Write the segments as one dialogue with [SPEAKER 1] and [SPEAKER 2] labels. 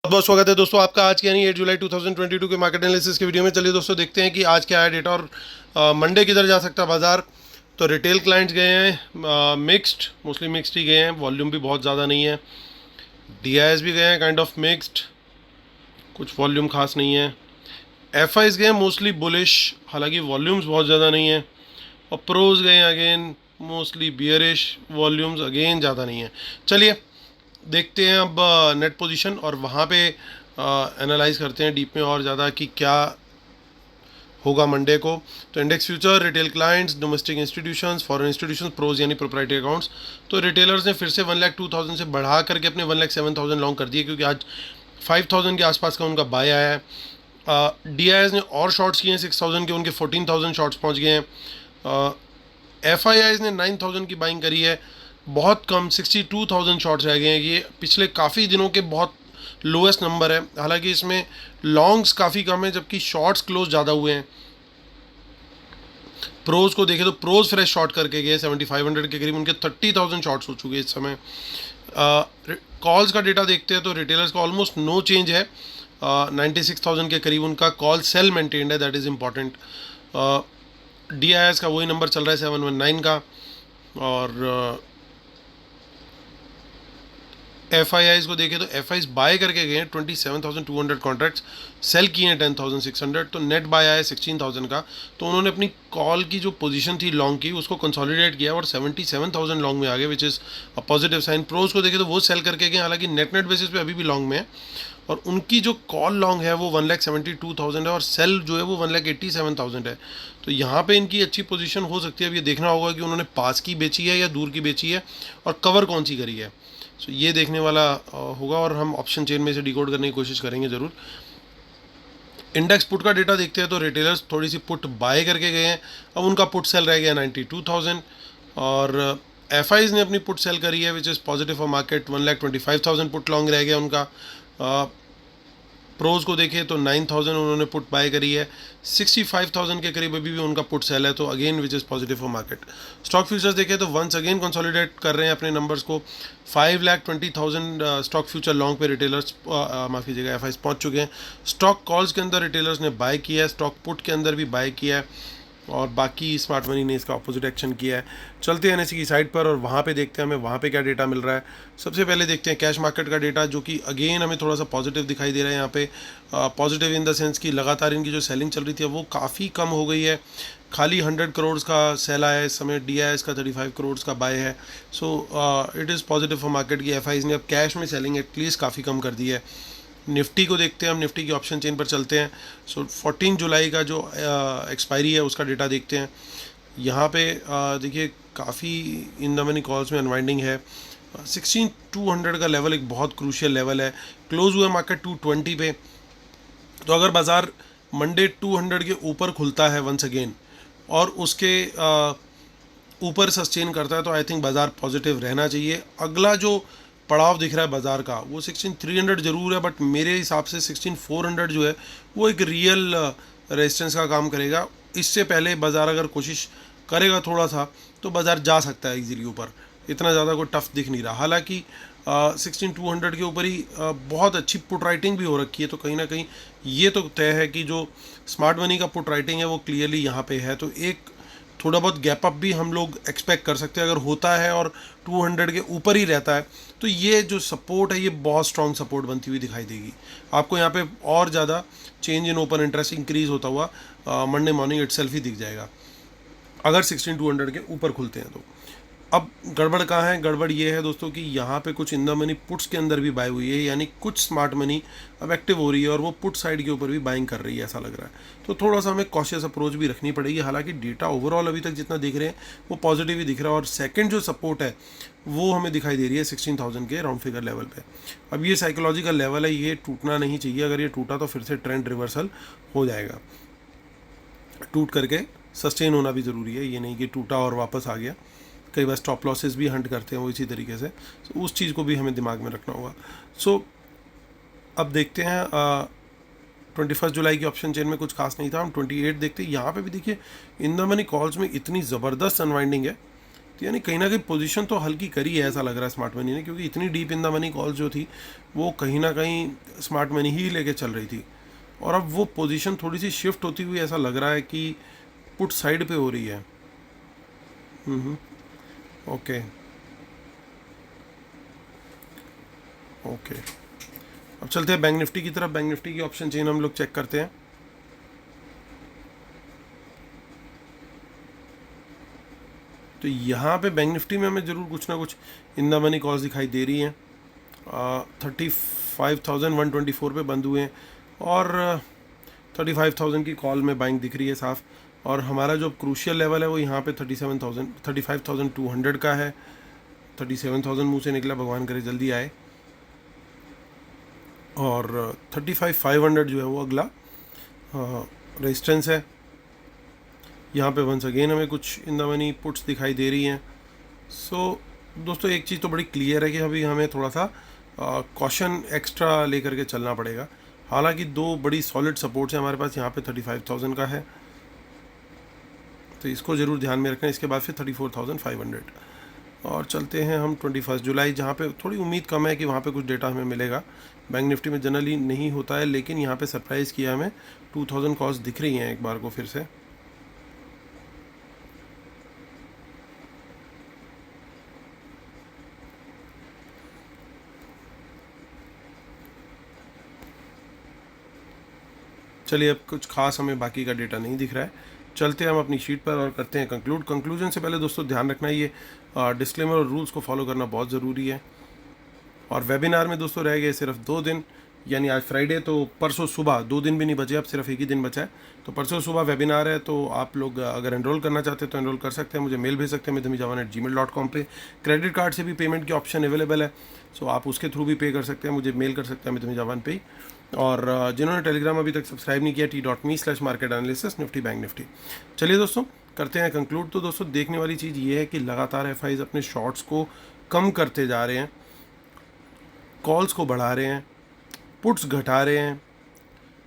[SPEAKER 1] बहुत बहुत स्वागत है दोस्तों आपका आज के यानी 8 जुलाई 2022 के मार्केट एनालिसिस के वीडियो में। चलिए दोस्तों देखते हैं कि आज क्या है डेटा और मंडे किधर जा सकता है बाजार। तो रिटेल क्लाइंट्स गए हैं मिक्स्ड, मोस्टली मिक्स्ड ही गए हैं, वॉल्यूम भी बहुत ज़्यादा नहीं है। डीआईएस भी गए हैं काइंड ऑफ मिक्स्ड, कुछ वॉल्यूम खास नहीं है। एफआईज गए हैं मोस्टली बुलिश, हालांकि वॉल्यूम्स बहुत ज़्यादा नहीं है। और प्रोज गए हैं again mostly bearish, volumes again ज़्यादा नहीं है। चलिए देखते हैं अब नेट पोजीशन और वहाँ पे एनालाइज करते हैं डीप में और ज़्यादा कि क्या होगा मंडे को। तो index future, retail clients, domestic institutions, foreign institutions, pros यानी प्रोप्राइटरी अकाउंट्स। तो रिटेलर्स ने फिर से 1,02,000 से बढ़ा करके अपने 1,07,000 लॉन्ग कर दिए, क्योंकि आज 5,000 के आसपास का उनका बाय आया है। डीआईएस ने और शॉर्ट्स किए हैं 6,000 के, उनके 14,000 शॉर्ट्स पहुँच गए हैं। एफआईआईज ने 9,000 की बाइंग करी है, बहुत कम 62,000 शॉर्ट्स रह गए हैं। ये पिछले काफ़ी दिनों के बहुत लोएस्ट नंबर है। हालांकि इसमें लॉन्ग्स काफ़ी कम है जबकि शॉर्ट्स क्लोज ज़्यादा हुए हैं। प्रोज को देखें तो प्रोज फ्रेश शॉर्ट करके गए 7,500 के करीब, उनके 30,000 शॉर्ट्स हो चुके हैं इस समय। कॉल्स का डेटा देखते हैं तो रिटेलर्स का ऑलमोस्ट नो चेंज है, 96,000 के करीब उनका कॉल सेल मेंटेन्ड है, दैट इज़ इम्पॉर्टेंट। डीआईएस का वही नंबर चल रहा है 719 का। और एफआईआईज को देखें तो एफआईज बाय करके गए हैं 27,200 कॉन्ट्रैक्ट्स, सेल किए हैं 10,600, तो नेट बाय आया 16,000 का। तो उन्होंने अपनी कॉल की जो पोजीशन थी लॉन्ग की उसको कंसोलिडेट किया और 77,000 लॉन्ग में आ गए, which is a positive sign. Pros को देखें तो वो सेल करके गए, हालांकि नेट बेसिस पे अभी भी लॉन्ग में है, और उनकी जो कॉल लॉन्ग है वो 1,72,000 है और सेल जो है वो 1,87,000 है। तो यहाँ पे इनकी अच्छी पोजीशन हो सकती है। अब ये देखना होगा कि उन्होंने पास की बेची है या दूर की बेची है और कवर कौन सी करी है। सो ये देखने वाला होगा और हम ऑप्शन चेन में से डिकोड करने की कोशिश करेंगे ज़रूर। इंडेक्स पुट का डेटा देखते हैं तो रिटेलर्स थोड़ी सी पुट बाय करके गए हैं, अब उनका पुट सेल रह गया 92,000। और एफआईज ने अपनी पुट सेल करी है which is positive for market, 1,25,000 put long रह गया उनका। प्रोज को देखें तो 9,000 उन्होंने पुट बाय करी है, 65,000 के करीब अभी भी उनका पुट सेल है, तो again which is positive for market. Stock futures देखें तो वंस अगेन कंसोलिडेट कर रहे हैं अपने नंबर्स को, 5,20,000 स्टॉक फ्यूचर लॉन्ग पे रिटेलर्स माफ़ कीजिएगा एफआईज पहुंच चुके हैं। स्टॉक कॉल्स के अंदर रिटेलर्स ने बाय किया है, स्टॉक पुट के अंदर भी बाय किया है, और बाकी स्मार्ट मनी ने इसका अपोजिट एक्शन किया है। चलते हैं एनएससी की साइड पर और वहाँ पे देखते हैं हमें वहाँ पे क्या डेटा मिल रहा है। सबसे पहले देखते हैं कैश मार्केट का डेटा, जो कि अगेन हमें थोड़ा सा पॉजिटिव दिखाई दे रहा है यहाँ पे। पॉजिटिव इन द सेंस कि लगातार इनकी जो सेलिंग चल रही थी वो काफ़ी कम हो गई है। खाली 100 करोड़ का सेल आया है इस समय, डीआईएस का 35 करोड़ का बाय है। So it is positive for market की एफआईज ने अब कैश में सेलिंग एटलीस्ट काफ़ी कम कर दी है। निफ्टी को देखते हैं हम, निफ्टी की ऑप्शन चेन पर चलते हैं। सो 14 जुलाई का जो एक्सपायरी है उसका डेटा देखते हैं। यहाँ पे देखिए काफ़ी इन द मनी कॉल्स में अनवाइंडिंग है। 16,200 का लेवल एक बहुत क्रूशियल लेवल है। क्लोज हुआ मार्केट 220 पे, तो अगर बाज़ार मंडे 200 के ऊपर खुलता है वंस अगेन और उसके ऊपर सस्टेन करता है तो आई थिंक बाज़ार पॉजिटिव रहना चाहिए। अगला जो पड़ाव दिख रहा है बाज़ार का वो 16,300 ज़रूर है, बट मेरे हिसाब से 16,400 जो है वो एक रियल रेजिस्टेंस का काम करेगा। इससे पहले बाज़ार अगर कोशिश करेगा थोड़ा सा तो बाज़ार जा सकता है इजीली ऊपर, इतना ज़्यादा कोई टफ दिख नहीं रहा। हालांकि 16,200 के ऊपर ही बहुत अच्छी पुट राइटिंग भी हो रखी है, तो कहीं ना कहीं ये तो तय है कि जो स्मार्ट मनी का पुट राइटिंग है वो क्लियरली यहाँ पे है। तो एक थोड़ा बहुत गैप अप भी हम लोग एक्सपेक्ट कर सकते हैं अगर होता है और 200 के ऊपर ही रहता है, तो ये जो सपोर्ट है ये बहुत स्ट्रॉन्ग सपोर्ट बनती हुई दिखाई देगी आपको। यहाँ पे और ज़्यादा change in open interest increase होता हुआ मंडे मॉर्निंग इटसेल्फ ही दिख जाएगा अगर 16,200 के ऊपर खुलते हैं तो। अब गड़बड़ कहाँ है? गड़बड़ ये है दोस्तों कि यहाँ पे कुछ इन द मनी पुट्स के अंदर भी बाय हुई है, यानी कुछ स्मार्ट मनी अब एक्टिव हो रही है और वो पुट साइड के ऊपर भी बाइंग कर रही है ऐसा लग रहा है। तो थोड़ा सा हमें कॉशियस अप्रोच भी रखनी पड़ेगी। हालांकि डेटा ओवरऑल अभी तक जितना देख रहे हैं वो पॉजिटिव ही दिख रहा है, और सेकेंड जो सपोर्ट है वो हमें दिखाई दे रही है 16,000 के राउंड फिगर लेवल पे। अब ये साइकोलॉजिकल लेवल है, ये टूटना नहीं चाहिए। अगर ये टूटा तो फिर से ट्रेंड रिवर्सल हो जाएगा। टूट करके सस्टेन होना भी ज़रूरी है, ये नहीं कि टूटा और वापस आ गया। कई बार स्टॉप लॉसेस भी हंट करते हैं वो इसी तरीके से, तो उस चीज़ को भी हमें दिमाग में रखना होगा। सो अब देखते हैं 21 जुलाई की ऑप्शन चेन में कुछ खास नहीं था। हम 28 देखते हैं, यहाँ पे भी देखिए इन द मनी कॉल्स में इतनी ज़बरदस्त अनवाइंडिंग है तो यानी कहीं ना कहीं पोजीशन तो हल्की करी है ऐसा लग रहा है स्मार्ट मनी ने, क्योंकि इतनी deep in the money calls जो थी वो कहीं ना कहीं स्मार्ट मनी ही लेके चल रही थी, और अब वो पोजीशन थोड़ी सी शिफ्ट होती हुई ऐसा लग रहा है कि पुट साइड पे हो रही है। ओके ओके, अब चलते हैं बैंक निफ्टी की तरफ। बैंक निफ्टी की ऑप्शन चेन हम लोग चेक करते हैं। तो यहाँ पे बैंक निफ्टी में हमें ज़रूर कुछ ना कुछ इन द मनी कॉल्स दिखाई दे रही हैं। 35,124 पे बंद हुए हैं और 35,000 की कॉल में बाइंग दिख रही है साफ। और हमारा जो क्रूशियल लेवल है वो यहाँ पे 35,200 का है। 37,000 मुँह से निकला, भगवान करे जल्दी आए। और 35,500 जो है वो अगला रेजिस्टेंस है। यहाँ पे वंस अगेन हमें कुछ इन द मनी पुट्स दिखाई दे रही हैं। सो दोस्तों एक चीज़ तो बड़ी क्लियर है कि अभी हमें थोड़ा सा कॉशन एक्स्ट्रा लेकर के चलना पड़ेगा। हालांकि दो बड़ी सॉलिड सपोर्ट्स हैं हमारे पास, यहाँ पे 35,000 का है तो इसको ज़रूर ध्यान में रखना। इसके बाद फिर 34,500 और चलते हैं हम 21 जुलाई, जहाँ पे थोड़ी उम्मीद कम है कि वहाँ पे कुछ डेटा हमें मिलेगा। बैंक निफ्टी में जनरली नहीं होता है, लेकिन यहाँ पे सरप्राइज़ किया हमें। 2000 कॉल्स दिख रही हैं एक बार को फिर से। चलिए अब कुछ खास हमें बाकी का डेटा नहीं दिख रहा है, चलते हैं हम अपनी शीट पर और करते हैं कंक्लूड। कंक्लूजन से पहले दोस्तों ध्यान रखना, ये डिस्क्लेमर और रूल्स को फॉलो करना बहुत ज़रूरी है। और वेबिनार में दोस्तों रह गए सिर्फ 2 दिन, यानी आज फ्राइडे तो परसों सुबह, 2 दिन भी नहीं बचे, अब सिर्फ 1 ही दिन बचा है। तो परसों सुबह वेबिनार है, तो आप लोग अगर एनरोल करना चाहते हैं तो एनरोल कर सकते हैं। मुझे मेल भेज सकते हैं midhamijawan@gmail.com पे। क्रेडिट कार्ड से भी पेमेंट की ऑप्शन अवेलेबल है, सो आप उसके थ्रू भी पे कर सकते हैं, मुझे मेल कर सकते हैं midhamijawan पे। और जिन्होंने टेलीग्राम अभी तक सब्सक्राइब नहीं किया, t.me/market-analysis निफ्टी बैंक निफ्टी। चलिए दोस्तों करते हैं कंक्लूड। तो दोस्तों देखने वाली चीज़ ये है कि लगातार एफआईज अपने शॉर्ट्स को कम करते जा रहे हैं, कॉल्स को बढ़ा रहे हैं, पुट्स घटा रहे हैं,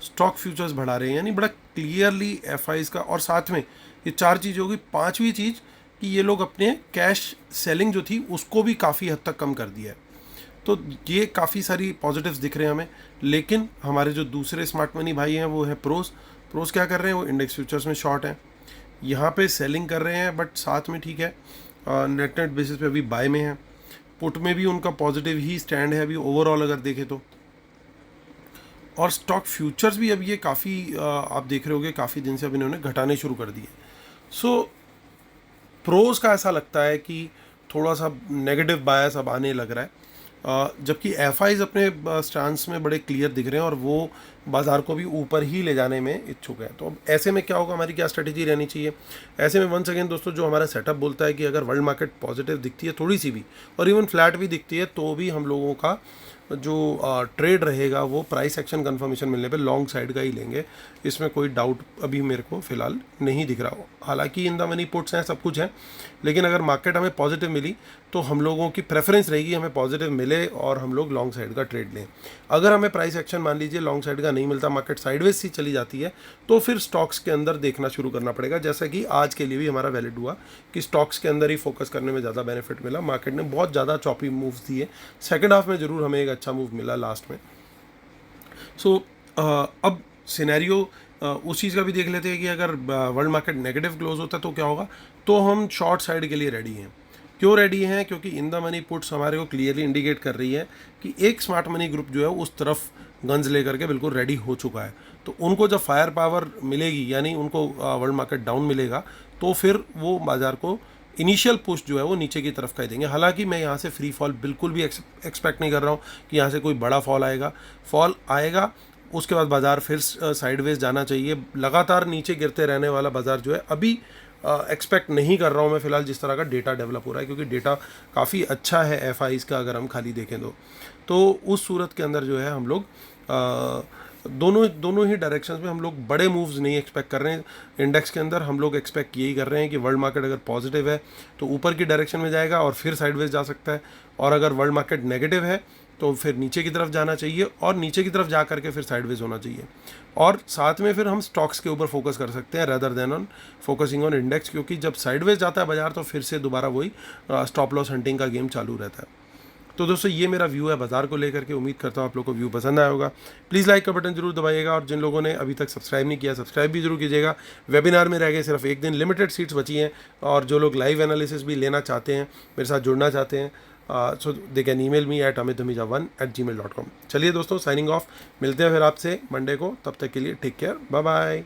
[SPEAKER 1] स्टॉक फ्यूचर्स बढ़ा रहे हैं, यानी बड़ा क्लियरली एफआईज का। और साथ में ये 4 चीज़ होगी। 5वीं चीज़ कि ये लोग अपने कैश सेलिंग जो थी उसको भी काफ़ी हद तक कम कर दिया है। तो ये काफ़ी सारी पॉजिटिव्स दिख रहे हैं हमें। लेकिन हमारे जो दूसरे स्मार्ट मनी भाई हैं वो है प्रोस क्या कर रहे हैं, वो इंडेक्स फ्यूचर्स में शॉर्ट हैं, यहाँ पे सेलिंग कर रहे हैं, बट साथ में ठीक है नेट बेसिस पे अभी बाय में है। पुट में भी उनका पॉजिटिव ही स्टैंड है अभी ओवरऑल अगर देखें तो। और स्टॉक फ्यूचर्स भी अब ये काफ़ी आप देख रहे होगे काफ़ी दिन से अब इन्होंने घटाने शुरू कर दिए। सो प्रोस का ऐसा लगता है कि थोड़ा सा नेगेटिव बायस अब आने लग रहा है, जबकि एफआईज अपने स्टांस में बड़े क्लियर दिख रहे हैं और वो बाज़ार को भी ऊपर ही ले जाने में इच्छुक है। तो अब ऐसे में क्या होगा, हमारी क्या स्ट्रेटेजी रहनी चाहिए। ऐसे में वंस अगेन दोस्तों जो हमारा सेटअप बोलता है कि अगर वर्ल्ड मार्केट पॉजिटिव दिखती है थोड़ी सी भी, और इवन फ्लैट भी दिखती है, तो भी हम लोगों का जो ट्रेड रहेगा वो प्राइस एक्शन कंफर्मेशन मिलने पे लॉन्ग साइड का ही लेंगे। इसमें कोई डाउट अभी मेरे को फ़िलहाल नहीं दिख रहा हो। हालांकि इन द मनी पुट्स हैं, सब कुछ है, लेकिन अगर मार्केट हमें पॉजिटिव मिली तो हम लोगों की प्रेफरेंस रहेगी हमें पॉजिटिव मिले और हम लोग लॉन्ग साइड का ट्रेड लें। अगर हमें प्राइस एक्शन मान लीजिए लॉन्ग साइड का नहीं मिलता, मार्केट साइडवेज सी चली जाती है, तो फिर स्टॉक्स के अंदर देखना शुरू करना पड़ेगा, जैसा कि आज के लिए भी हमारा वैलिड हुआ कि स्टॉक्स के अंदर ही फोकस करने में ज़्यादा बेनिफिट मिला। मार्केट ने बहुत ज़्यादा चॉपी मूव्स दिए, सेकेंड हाफ में ज़रूर हमें एक अच्छा मूव मिला लास्ट में। सो अब सिनेरियो उस चीज़ का भी देख लेते हैं कि अगर वर्ल्ड मार्केट नेगेटिव क्लोज होता है तो क्या होगा। तो हम शॉर्ट साइड के लिए रेडी हैं। क्यों रेडी हैं, क्योंकि इन द मनी पुट्स हमारे को क्लियरली इंडिकेट कर रही है कि एक स्मार्ट मनी ग्रुप जो है उस तरफ गन्स लेकर के बिल्कुल रेडी हो चुका है। तो उनको जब फायर पावर मिलेगी, यानी उनको वर्ल्ड मार्केट डाउन मिलेगा, तो फिर वो बाज़ार को इनिशियल पुश जो है वो नीचे की तरफ का ही देंगे। हालांकि मैं यहाँ से फ्री फॉल बिल्कुल भी एक्सपेक्ट नहीं कर रहा हूँ कि यहाँ से कोई बड़ा फॉल आएगा। उसके बाद बाज़ार फिर साइडवेज जाना चाहिए। लगातार नीचे गिरते रहने वाला बाज़ार जो है अभी एक्सपेक्ट नहीं कर रहा हूँ मैं फ़िलहाल, जिस तरह का डेटा डेवलप हो रहा है, क्योंकि डेटा काफ़ी अच्छा है एफआईज का अगर हम खाली देखें तो उस सूरत के अंदर जो है हम लोग दोनों ही डायरेक्शंस में हम लोग बड़े मूव्स नहीं एक्सपेक्ट कर रहे हैं। इंडेक्स के अंदर हम लोग एक्सपेक्ट यही कर रहे हैं कि वर्ल्ड मार्केट अगर पॉजिटिव है तो ऊपर की डायरेक्शन में जाएगा और फिर साइडवेज जा सकता है, और अगर वर्ल्ड मार्केट नेगेटिव है तो फिर नीचे की तरफ जाना चाहिए और नीचे की तरफ जा करके फिर साइडवेज होना चाहिए। और साथ में फिर हम स्टॉक्स के ऊपर फोकस कर सकते हैं rather than on focusing on index, क्योंकि जब साइडवेज जाता है बाजार तो फिर से दोबारा वही स्टॉप लॉस हंटिंग का गेम चालू रहता है। तो दोस्तों ये मेरा व्यू है बाजार को लेकर के। उम्मीद करता हूँ आप लोग को व्यू पसंद आया होगा। प्लीज़ लाइक का बटन जरूर दबाइएगा और जिन लोगों ने अभी तक सब्सक्राइब नहीं किया सब्सक्राइब भी जरूर कीजिएगा। वेबिनार में रह गए सिर्फ एक दिन, लिमिटेड सीट्स बची हैं और जो लोग लाइव एनालिसिस भी लेना चाहते हैं, मेरे साथ जुड़ना चाहते हैं, so they can email me at amitdhamija1@gmail.com। चलिए दोस्तों, साइनिंग ऑफ। मिलते हैं फिर आपसे मंडे को, तब तक के लिए टेक केयर, बाय बाय।